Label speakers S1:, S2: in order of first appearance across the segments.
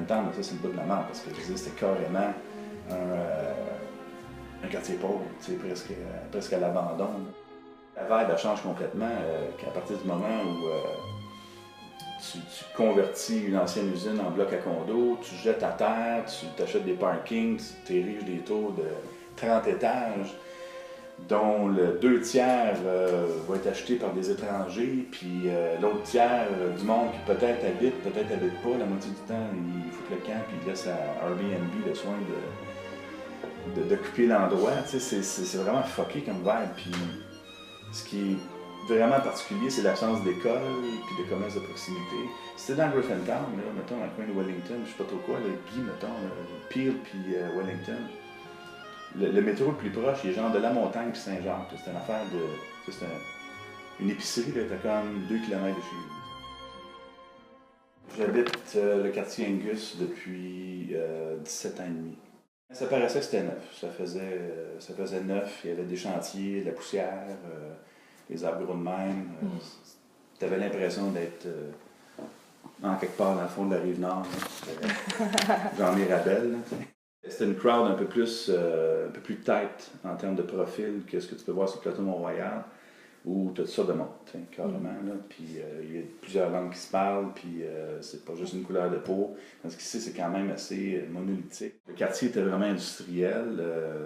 S1: Griffintown, ça c'est le bout de la mort, parce que je disais, c'était carrément un quartier pauvre, presque à l'abandon. La vibe, elle change complètement à partir du moment où tu convertis une ancienne usine en bloc à condo, tu jettes à terre, tu t'achètes des parkings, tu ériges des tours de 30 étages, dont le 2 tiers va être acheté par des étrangers, puis l'autre tiers du monde qui peut-être habite pas, la moitié du temps, ils foutent le camp, puis ils laissent à Airbnb le soin d'occuper l'endroit. C'est vraiment fucké comme vibe. Puis ce qui est vraiment particulier, c'est l'absence d'école puis de commerce de proximité. C'était dans Griffintown, là, mettons, dans le coin de Wellington, je sais pas trop quoi, le Guy, mettons, Peel puis Wellington. Le métro le plus proche, il est genre de la Montagne puis Saint-Jacques. C'était une affaire de... C'était une épicerie, là, était comme 2 km de chez nous. J'habite le quartier Angus depuis 17 ans et demi. Ça paraissait que c'était neuf. Ça faisait neuf. Il y avait des chantiers, de la poussière, les arbres gros de même. Tu avais l'impression d'être en quelque part dans le fond de la rive nord. Jean Mirabel. C'était une crowd un peu plus tight en termes de profil que ce que tu peux voir sur le plateau Mont-Royal, où tu as toutes sortes de monde, carrément. Là. Puis il y a plusieurs langues qui se parlent, puis c'est pas juste une couleur de peau. Tandis qu'ici, c'est quand même assez monolithique. Le quartier était vraiment industriel.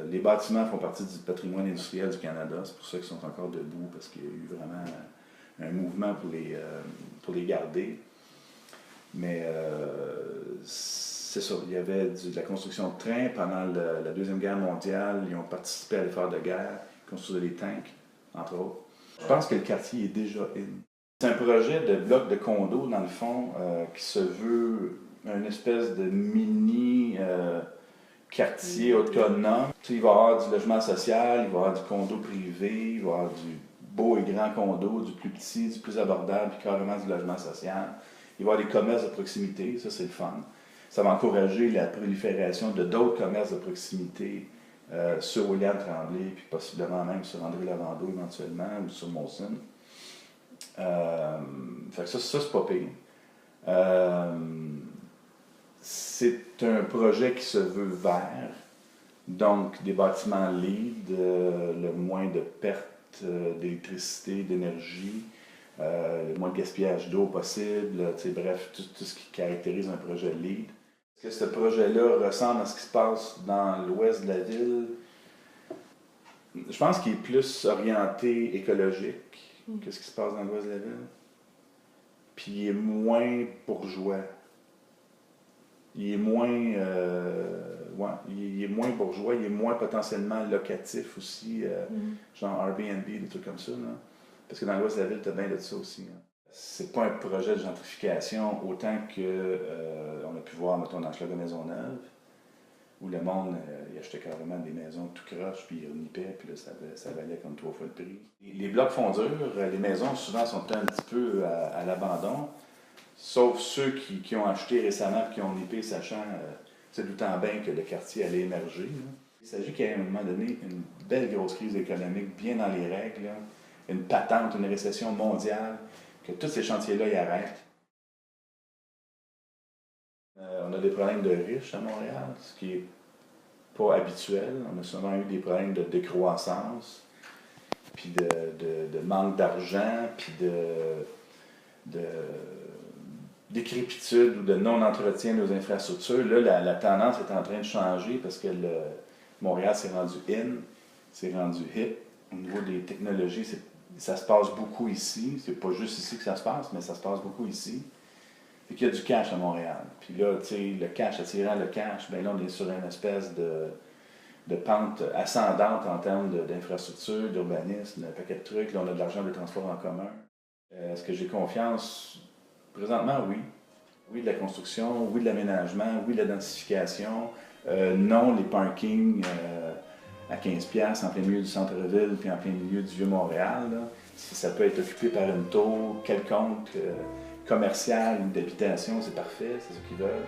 S1: Les bâtiments font partie du patrimoine industriel du Canada. C'est pour ça qu'ils sont encore debout, parce qu'il y a eu vraiment un mouvement pour les garder. Mais c'est ça, il y avait de la construction de trains pendant la Deuxième Guerre mondiale. Ils ont participé à l'effort de guerre, ils construisaient des tanks, entre autres. Je pense que le quartier est déjà in. C'est un projet de bloc de condos, dans le fond, qui se veut une espèce de mini quartier autonome. Il va y avoir du logement social, il va y avoir du condo privé, il va y avoir du beau et grand condo, du plus petit, du plus abordable, puis carrément du logement social. Il va y avoir des commerces de proximité, ça c'est le fun. Ça va encourager la prolifération de d'autres commerces de proximité sur William-Tremblay, puis possiblement même sur André-Lavando éventuellement, ou sur Molson. Fait que ça c'est pas pire. C'est un projet qui se veut vert, donc des bâtiments LEED, le moins de pertes d'électricité, d'énergie, le moins de gaspillage d'eau possible, bref, tout ce qui caractérise un projet LEED. Est-ce que ce projet-là ressemble à ce qui se passe dans l'ouest de la ville? Je pense qu'il est plus orienté écologique que ce qui se passe dans l'ouest de la ville. Puis il est moins bourgeois. Il est moins bourgeois, il est moins potentiellement locatif aussi, genre Airbnb, des trucs comme ça. Là. Parce que dans l'ouest de la ville, tu as bien de ça aussi. Là. C'est pas un projet de gentrification autant que on a pu voir, mettons, dans le de Maisonneuve, où le monde il achetait carrément des maisons tout croche, puis il renipait, puis là, ça valait comme 3 fois le prix. Les blocs font dur, les maisons souvent sont un petit peu à l'abandon, sauf ceux qui ont acheté récemment et qui ont nippé, sachant, doutant bien que le quartier allait émerger. Là. Il s'agit qu'à un moment donné, une belle grosse crise économique, bien dans les règles, là, une patente, une récession mondiale, que tous ces chantiers-là y arrêtent. On a des problèmes de riches à Montréal, ce qui n'est pas habituel. On a souvent eu des problèmes de décroissance, puis de manque d'argent, puis de décrépitude ou de non-entretien de nos infrastructures. Là, la tendance est en train de changer parce que Montréal s'est rendu in, s'est rendu hip. Au niveau des technologies, ça se passe beaucoup ici. C'est pas juste ici que ça se passe, mais ça se passe beaucoup ici. Fait qu'il y a du cash à Montréal. Puis là, tu sais, le cash, attirant le cash, bien là, on est sur une espèce de pente ascendante en termes d'infrastructure, d'urbanisme, un paquet de trucs. Là, on a de l'argent de transport en commun. Est-ce que j'ai confiance? Présentement, oui. Oui, de la construction, oui, de l'aménagement, oui, de la densification. Non, les parkings à 15$ en plein milieu du centre-ville puis en plein milieu du Vieux-Montréal. Si ça peut être occupé par une tour quelconque, commerciale ou d'habitation, c'est parfait, c'est ce qu'ils veulent.